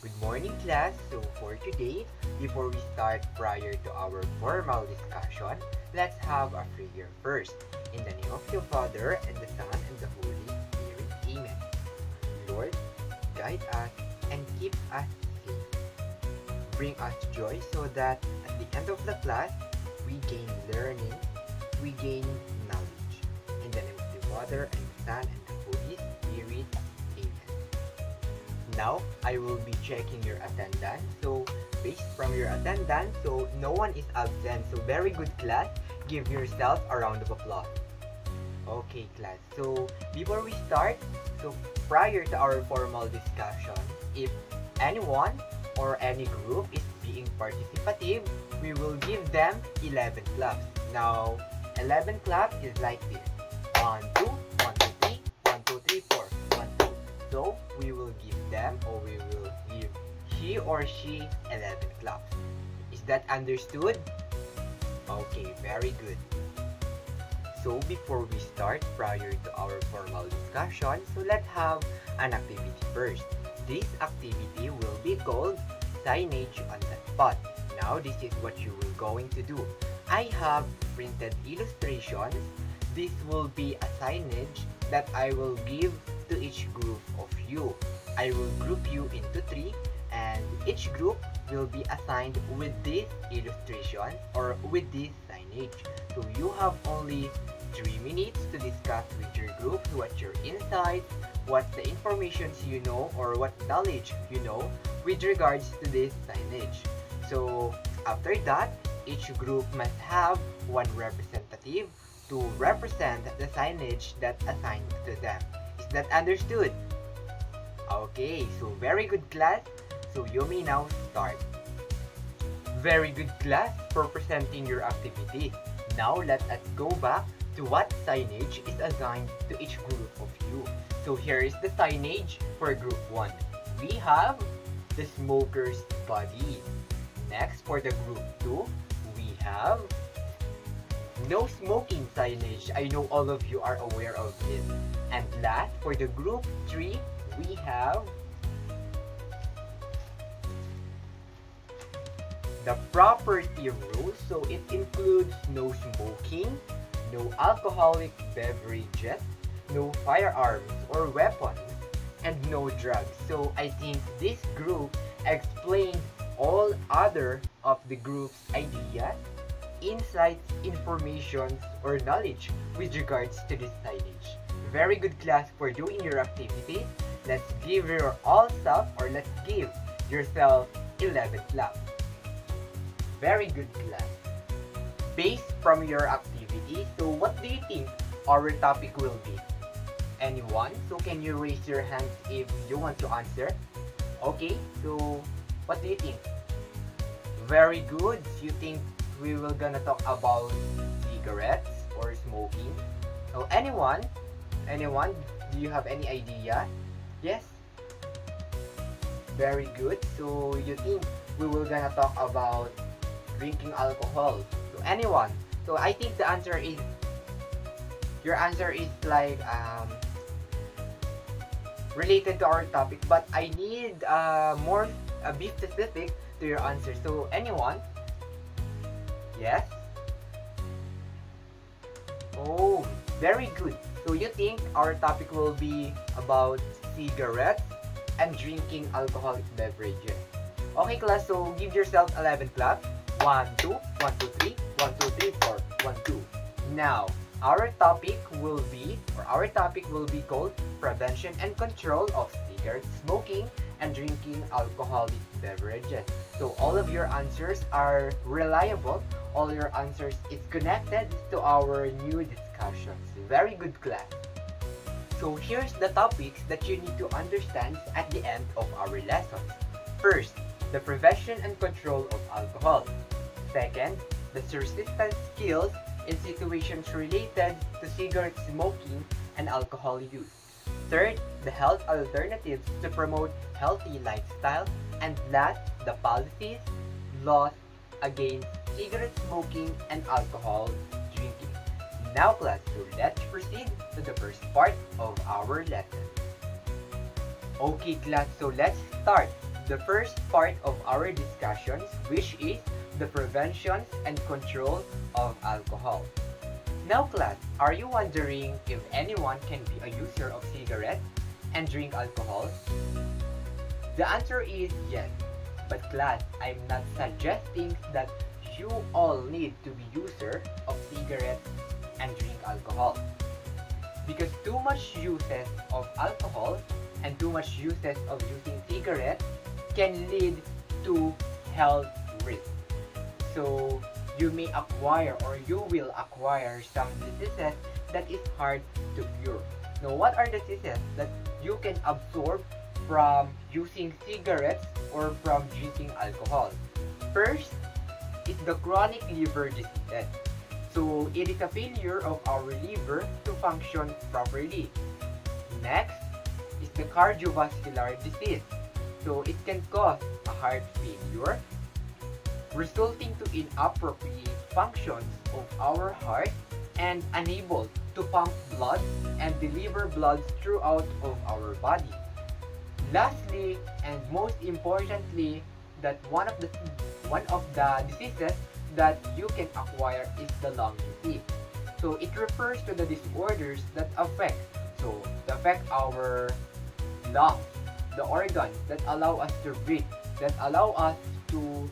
Good morning, class. So for today, before we start prior to our formal discussion, let's have a prayer first. In the name of the Father, and the Son, and the Holy Spirit. Amen. Lord, guide us and keep us safe. Bring us joy so that at the end of the class, we gain learning, we gain knowledge. In the name of the Father, and the Son, and the Holy Spirit. Amen. Now, I will be checking your attendance. So, based from your attendance, so no one is absent. So, very good, class. Give yourself a round of applause. Okay, class. So, before we start, so prior to our formal discussion, if anyone or any group is being participative, we will give them 11 claps. Now, 11 claps is like this. 1, 2, 1, 2, 3, 1, 2, 3, 4, 1, 2. So, we will give them or we will give he or she 11 claps. Is that understood? Okay, very good. So before we start, prior to our formal discussion, so let's have an activity first. This activity will be called signage on the spot. Now this is what you will going to do. I have printed illustrations. This will be a signage that I will give to each group of you. I will group you into 3 and each group will be assigned with this illustration or with this signage. So you have only 3 minutes to discuss with your group what your insights, what the information you know or what knowledge you know with regards to this signage. So after that, each group must have one representative to represent the signage that assigned to them. Is that understood? Okay, so very good, class. So you may now start. Very good, class, for presenting your activity. Now let us go back to what signage is assigned to each group of you. So here is the signage for group 1. We have the smoker's body. Next, for the group 2, we have no smoking signage. I know all of you are aware of this. And last, for the group 3, we have the property rules. So it includes no smoking, no alcoholic beverages, no firearms or weapons, and no drugs. So I think this group explained all other of the group's ideas, insights, informations, or knowledge with regards to this signage. Very good, class, for doing your activity. Let's give your all self or let's give yourself 11 claps. Very good, class. Based from your activity, so what do you think our topic will be? Anyone? So can you raise your hands if you want to answer? Okay, so what do you think? Very good. You think we will gonna talk about cigarettes or smoking? So anyone? Anyone? Do you have any idea? Yes? Very good. So you think we will gonna talk about drinking alcohol? So anyone? So I think the answer is, your answer is like related to our topic, but I need more be specific to your answer. So anyone? Yes? Oh, very good. So you think our topic will be about cigarettes and drinking alcoholic beverages. Okay, class, so give yourself 11 claps. 1, 2, 1, 2, 3, 1, 2, 3, 4, 1, 2. Now, our topic will be called prevention and control of cigarette smoking and drinking alcoholic beverages. So all of your answers are reliable. All your answers is connected to our new discussions. Very good, class. So here's the topics that you need to understand at the end of our lessons. First, the prevention and control of alcohol. Second, the persistent skills in situations related to cigarette smoking and alcohol use. Third, the health alternatives to promote healthy lifestyle. And last, the policies, laws against cigarette smoking and alcohol drinking. Now, class, so let's proceed to the first part of our lesson. Okay, class, so let's start. the first part of our discussions, which is the prevention and control of alcohol. Now class, are you wondering if anyone can be a user of cigarettes and drink alcohol? The answer is yes. But class, I'm not suggesting that you all need to be user of cigarettes and drink alcohol. Because too much uses of alcohol and too much uses of using cigarettes can lead to health risks. So you may acquire or you will acquire some diseases that is hard to cure. Now, what are the diseases that you can absorb from using cigarettes or from drinking alcohol? First is the chronic liver diseases. So it is a failure of our liver to function properly. Next is the cardiovascular disease. So it can cause a heart failure, resulting to inappropriate functions of our heart and unable to pump blood and deliver blood throughout of our body. Lastly, and most importantly, that one of the diseases that you can acquire is the lung disease. So it refers to the disorders that affect our lungs, the organs that allow us to breathe, that allow us to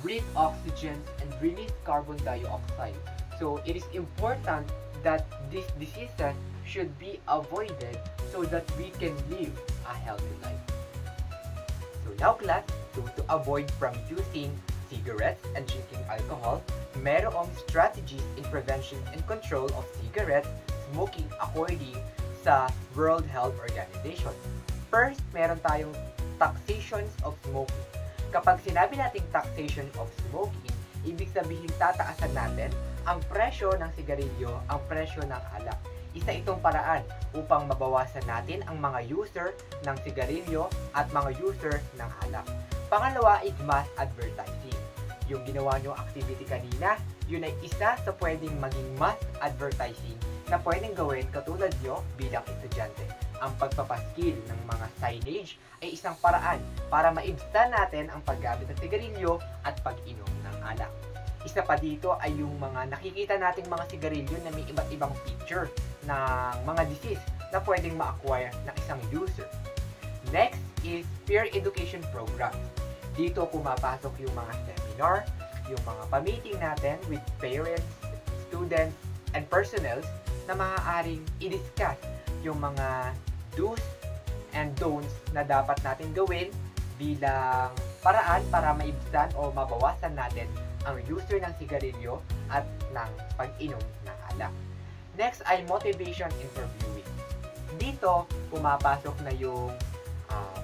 breathe oxygen and release carbon dioxide. So it is important that these diseases should be avoided so that we can live a healthy life. So now class, to avoid from using cigarettes and drinking alcohol, merong strategies in prevention and control of cigarettes smoking according sa World Health Organization. First, meron tayong taxations of smoking. Kapag sinabi nating taxation of smoking, ibig sabihin tataasan natin ang presyo ng sigarilyo, ang presyo ng alak. Isa itong paraan upang mabawasan natin ang mga user ng sigarilyo at mga user ng alak. Pangalawa is mass advertising. Yung ginawa nyo activity kanina, yun ay isa sa pwedeng maging mass advertising na pwedeng gawin katulad nyo bilang estudyante. Ang pagpapaskil ng mga signage ay isang paraan para maibsan natin ang paggamit ng sigarilyo at pag-inom ng alak. Isa pa dito ay yung mga nakikita nating mga sigarilyo na may iba't ibang picture ng mga disease na pwedeng ma-acquire ng isang user. Next is peer education programs. Dito pumapasok yung mga seminar, yung mga pa-meeting natin with parents, students, and personnels na maaaring i-discuss yung mga do's and don'ts na dapat natin gawin bilang paraan para maibsan o mabawasan natin ang user ng sigarilyo at ng pag-inom ng alak. Next ay motivation interviewing. Dito, pumapasok na yung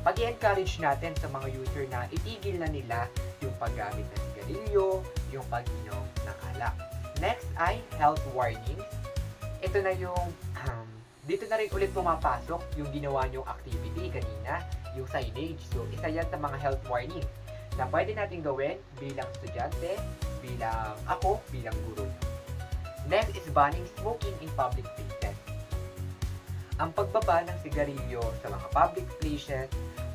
pag-encourage natin sa mga user na itigil na nila yung paggamit ng sigarilyo, yung pag-inom ng alak. Next ay health warnings. Ito na yung, dito na rin ulit pumapasok yung ginawa nyong activity kanina, yung signage. So, isa yan sa mga health warnings na pwede natin gawin bilang estudyante, bilang ako, bilang guro. Next is banning smoking in public places. Ang pagbaba ng sigarilyo sa mga public places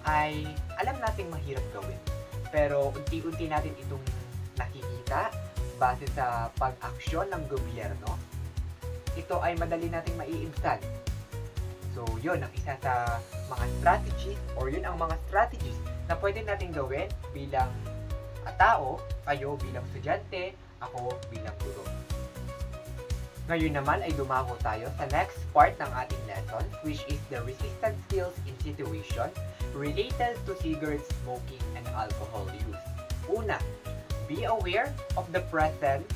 ay alam nating mahirap gawin. Pero unti-unti natin itong nakikita base sa pag-aksyon ng gobyerno. Ito ay madali nating maiibsan. So, yun ang isa sa mga strategies or yun ang mga strategies na pwede natin gawin bilang tao, kayo bilang estudyante, ako bilang guro. Ngayon naman ay dumako tayo sa next part ng ating lesson, which is the resistance skills in situation related to cigarette smoking and alcohol use. Una, be aware of the presence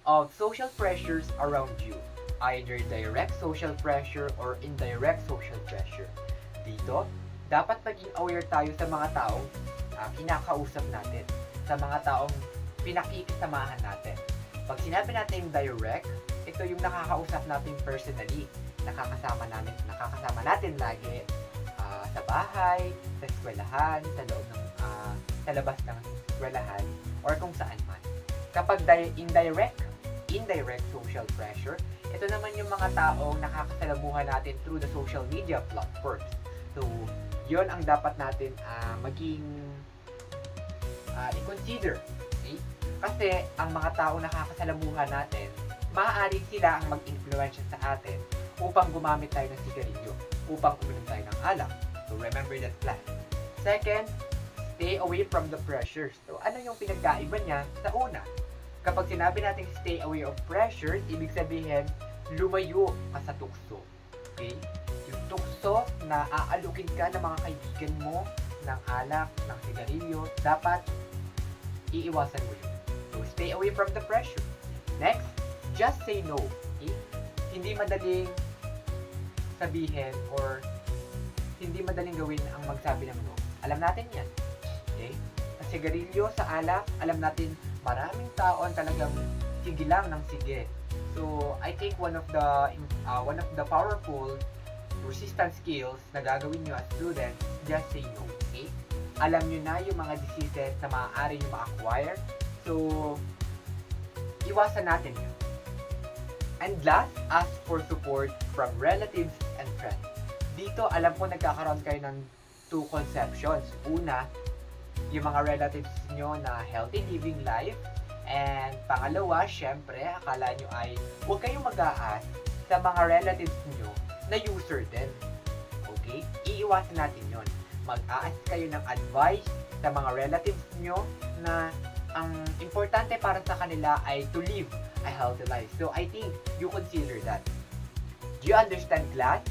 of social pressures around you, either direct social pressure or indirect social pressure. Dito, dapat maging aware tayo sa mga taong kinakausap natin, sa mga taong pinakikisamahan natin. Pag sinabi natin direct, ito yung nakakausap natin personally, nakakasama natin lagi sa bahay, sa eskwelahan, sa loob ng sa labas ng eskwelahan, or kung saan man. Kapag indirect social pressure, ito naman yung mga taong nakakasalamuhan natin through the social media platforms. So, Yon ang dapat natin maging i-consider. Okay? Kasi ang mga tao nakakasalamuhan natin, maaari sila ang mag-influensya sa atin upang gumamit tayo ng sigarilyo, upang uminom tayo ng alak. So remember that plan. Second, stay away from the pressures. So ano yung pinagkaiba niya sa una? Kapag sinabi natin stay away of pressures, ibig sabihin lumayo ka sa tukso. Okay? Yung tukso na aalukin ka ng mga kaibigan mo ng alak, ng sigarilyo, dapat iiwasan mo yun. So stay away from the pressure. Next, just say no. Okay? Hindi madaling sabihin or hindi madaling gawin ang magsabi ng no. Alam natin yan. Okay? Sa sigarilyo, sa alak, alam natin maraming taon talagang sige lang ng sige. So, I think one of the powerful resistance skills na gagawin nyo as students, just say no. Okay? Alam nyo na yung mga diseases na maaari nyo ma-acquire. So, iwasan natin yun. And last, ask for support from relatives and friends. Dito, alam ko nagkakaroon kayo ng two conceptions. Una, yung mga relatives nyo na healthy living life. And pangalawa, syempre, akala nyo ay huwag kayong mag-aas sa mga relatives nyo na user din. Okay? Iiwasan natin yon. Mag-aas kayo ng advice sa mga relatives nyo na ang importante para sa kanila ay to live a healthy life. So, I think you consider that. Do you understand, class?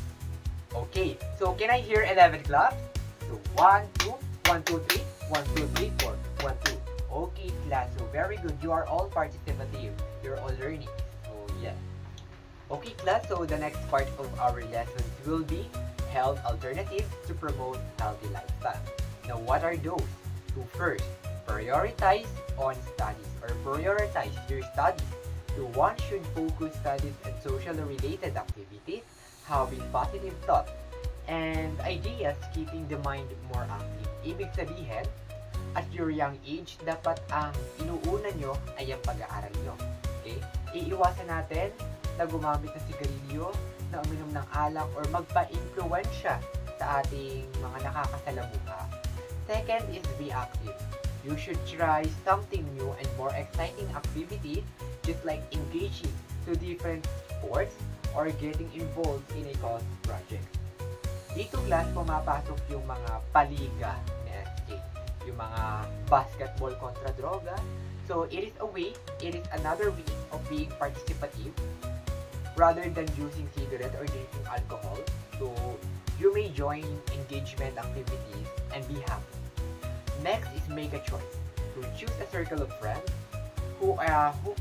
Okay. So, can I hear 11 claps? So, 1, 2, 1, 2, 3, 1, 2, 3, 4, 1, 2. Okay, class. So, very good. You are all participative. You're all learning. So, yeah. Okay, class. So, the next part of our lessons will be health alternatives to promote healthy lifestyle. Now, what are those? So, first, prioritize on studies or prioritize your studies. So, one should focus studies and socially related activities, having positive thoughts, and ideas, keeping the mind more active. Ibig sabihin, at your young age, dapat ang inuuna nyo ay ang pag-aaral nyo. Okay? Iiwasan natin na gumamit ng sigarilyo, na uminom ng alak, or magpa-influensya sa ating mga nakakasalamuha. Second is be active. You should try something new and more exciting activities, just like engaging to different sports or getting involved in a cause project. Dito, class, pumapasok yung mga paliga ni SK. Yung mga basketball kontra droga. So, it is another way of being participative rather than using cigarette or drinking alcohol. So, you may join engagement activities and be happy. Next is make a choice. So, choose a circle of friends who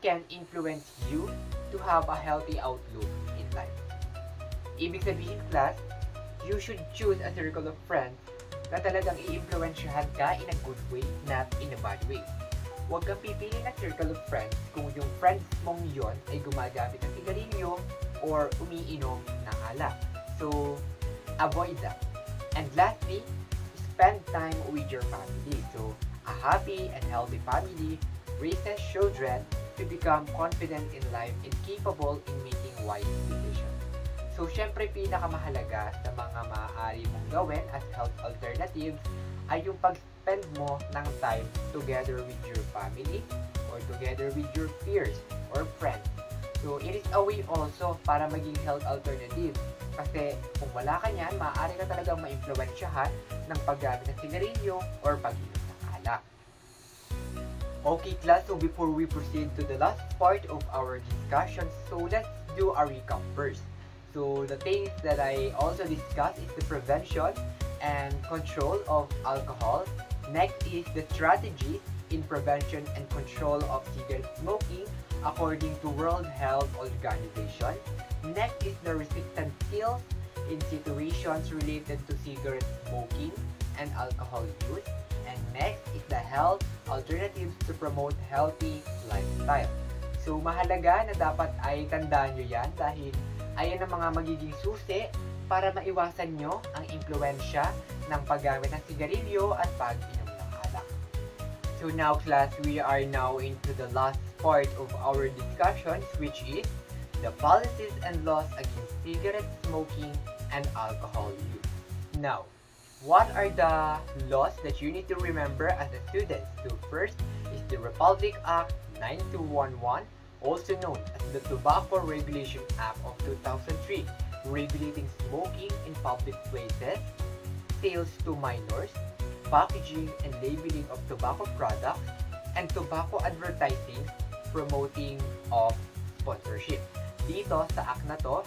can influence you to have a healthy outlook in life. Ibig sabihin, class, you should choose a circle of friends na talagang i-influensyahan ka in a good way, not in a bad way. Huwag kang pipili ng circle of friends kung yung friends mong yon ay gumagamit ng sigarilyo or umiinom ng alak. So, avoid that. And lastly, spend time with your family. So, a happy and healthy family raises children to become confident in life and capable in making wise decisions. So, syempre, pinakamahalaga sa mga maaari mong gawin as health alternatives ay yung pag-spend mo ng time together with your family or together with your peers or friends. So, it is a way also para maging health alternative. Kasi kung wala ka niyan, maaari ka talagang ma-influensyahan ng paggamit ng sigarilyo or pag-inom ng alak. Okay, class, so before we proceed to the last part of our discussion, so let's do a recap first. So, the things that I also discussed is the prevention and control of alcohol. Next is the strategies in prevention and control of cigarette smoking according to World Health Organization. Next is the resistance skills in situations related to cigarette smoking and alcohol use. And next is the health alternatives to promote healthy lifestyle. So, mahalaga na dapat ay tandaan nyo yan dahil ayan ang mga magiging susi para maiwasan nyo ang impluensya ng paggamit ng sigarilyo at pag-inom ng alak. So now, class, we are now into the last part of our discussions, which is the policies and laws against cigarette smoking and alcohol use. Now, What are the laws that you need to remember as a student? So first is the Republic Act 9211, also known as the Tobacco Regulation Act of 2003, regulating smoking in public places, sales to minors, packaging and labeling of tobacco products, and tobacco advertising, promoting of sponsorship. Dito sa act na to,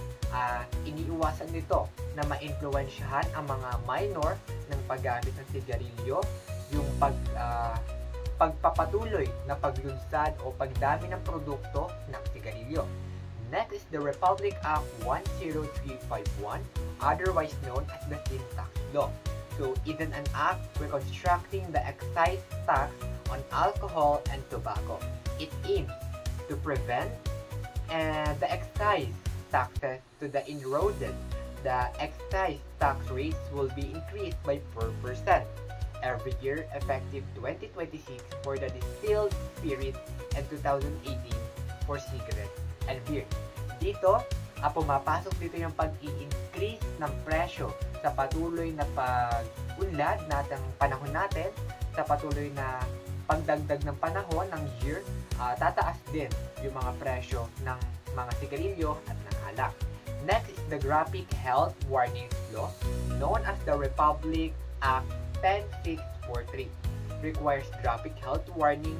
iniiwasan nito na ma-influensyahan ang mga minor ng paggamit ng sigarilyo, yung pagpapatuloy na paglunsad o pagdami ng produkto ng sigarilyo. Next is the Republic Act 10351, otherwise known as the Sin Tax Law. So, it is an act reconstructing the excise tax on alcohol and tobacco. It aims to prevent the excise taxes to the eroded. The excise tax rates will be increased by 4% every year effective 2026 for the distilled spirit and 2018 for cigarettes and beer. Dito, pumapasok dito yung pag-i-increase ng presyo sa patuloy na pag-unlad ng panahon natin, sa patuloy na pagdagdag ng panahon ng year, tataas din yung mga presyo ng mga sigarilyo at ng alak. Next is the Graphic Health Warnings Law, known as the Republic Act 10643. Requires graphic health warnings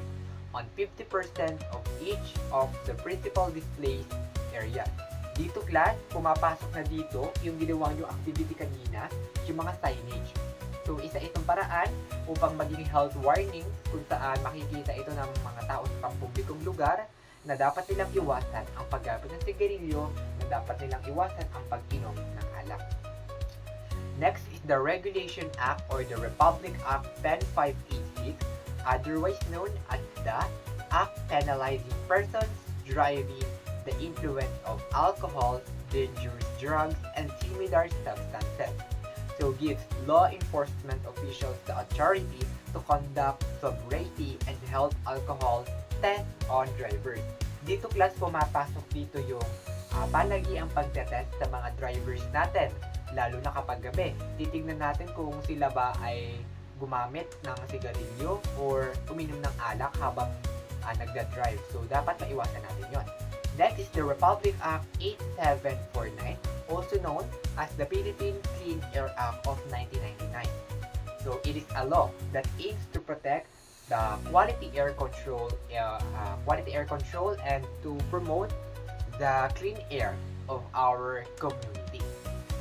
on 50% of each of the principal display areas. Dito class, pumapasok na dito yung ginawa yung activity kanina, yung mga signage. So, isa itong paraan upang maging health warning kung saan makikita ito ng mga tao sa pampublikong lugar na dapat nilang iwasan ang paggamit ng sigarilyo, na dapat nilang iwasan ang pag-inom ng alak. Next is the Regulation Act or the Republic Act 10586, otherwise known as the Act penalizing persons driving the influence of alcohol, dangerous drugs, and similar substances. So gives law enforcement officials the authority to conduct sobriety and health alcohol tests on drivers. Dito class, pumapasok dito yung palagi ang pagtetest sa mga drivers natin, lalo na kapag gabi. Titignan natin kung sila ba ay gumamit ng sigarilyo or uminom ng alak habang nagda-drive. So dapat maiwasan natin yon. Next is the Republic Act 8749, also known as the Philippine Clean Air Act of 1999. So it is a law that aims to protect the quality air control and to promote the clean air of our community.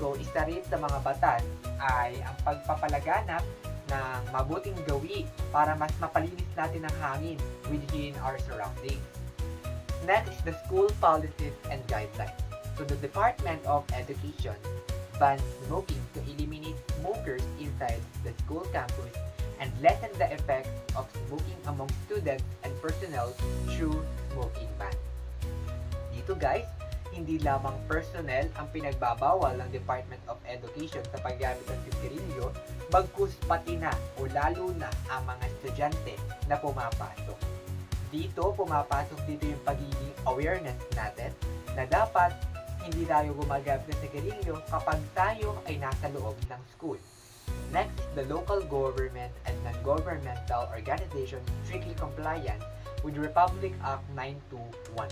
So isa rin sa mga batas ay ang pagpapalaganap ng mabuting gawi para mas mapalinis natin ang hangin within our surroundings. Next is the School Policies and Guidelines. So the Department of Education bans smoking to eliminate smokers inside the school campus and lessen the effects of smoking among students and personnel through smoking ban. Dito guys, hindi lamang personnel ang pinagbabawal ng Department of Education sa paggamit ng sigarilyo, bagkus pati na o lalo na ang mga estudyante na pumapasok. Dito, pumapasok dito yung pagiging awareness natin na dapat hindi tayo gumagamit ng sigarilyo kapag tayo ay nasa loob ng school. Next is the local government and non-governmental organizations strictly compliant with Republic Act 9211.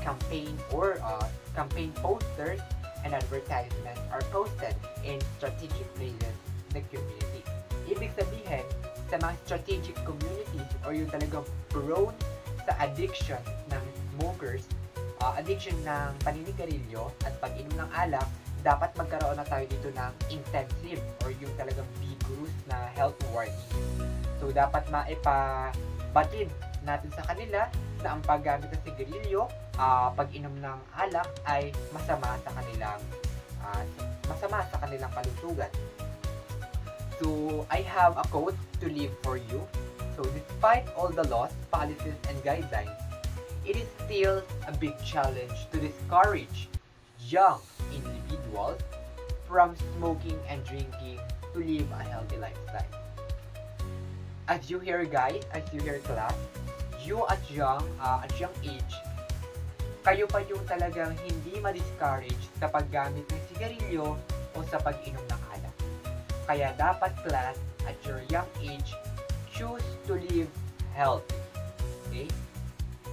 Campaign posters and advertisements are posted in strategic places in the community. Ibig sabihin, sa mga strategic communities or yung talagang prone sa addiction ng smokers, addiction ng paninigarilyo at pag-inom ng alak, dapat magkaroon na tayo dito ng intensive or yung talagang vigorous na health warning. So, dapat maipabatid natin sa kanila na ang paggamit ng sigarilyo, pag-inom ng alak ay masama sa kanilang kalusugan. So, I have a quote to leave for you. So, despite all the laws, policies, and guidelines, it is still a big challenge to discourage young individuals from smoking and drinking to live a healthy lifestyle. As you hear guys, as you hear class, you at young age, kayo pa yung talagang hindi ma-discourage sa paggamit ng sigarilyo o sa pag-inom ng alak. Kaya dapat class, at your young age, choose to live healthy. Okay?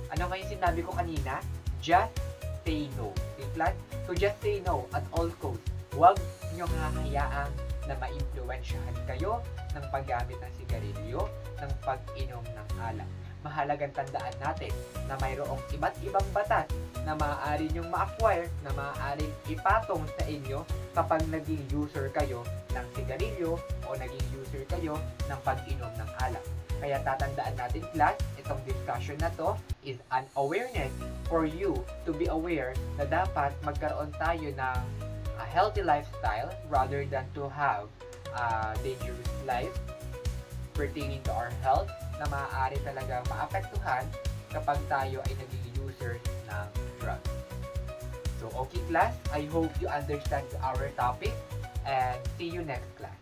Ano nga yung sinabi ko kanina? Just say no. Okay, class? So just say no at all costs. Huwag niyong hahayaang na ma-impluwensyahan kayo ng paggamit ng sigarilyo, ng pag-inom ng alak. Mahalagang tandaan natin na mayroong iba't ibang batas na maaari niyong ma-acquire, na maaaring ipatong sa inyo kapag naging user kayo ng sigarilyo o naging user kayo ng pag-inom ng alak. Kaya tatandaan natin, class, itong discussion na to is an awareness for you to be aware na dapat magkaroon tayo ng a healthy lifestyle rather than to have a dangerous life pertaining to our health na maaari talagang maapektuhan kapag tayo ay naging user ng drugs. So, okay class, I hope you understand our topic and see you next class.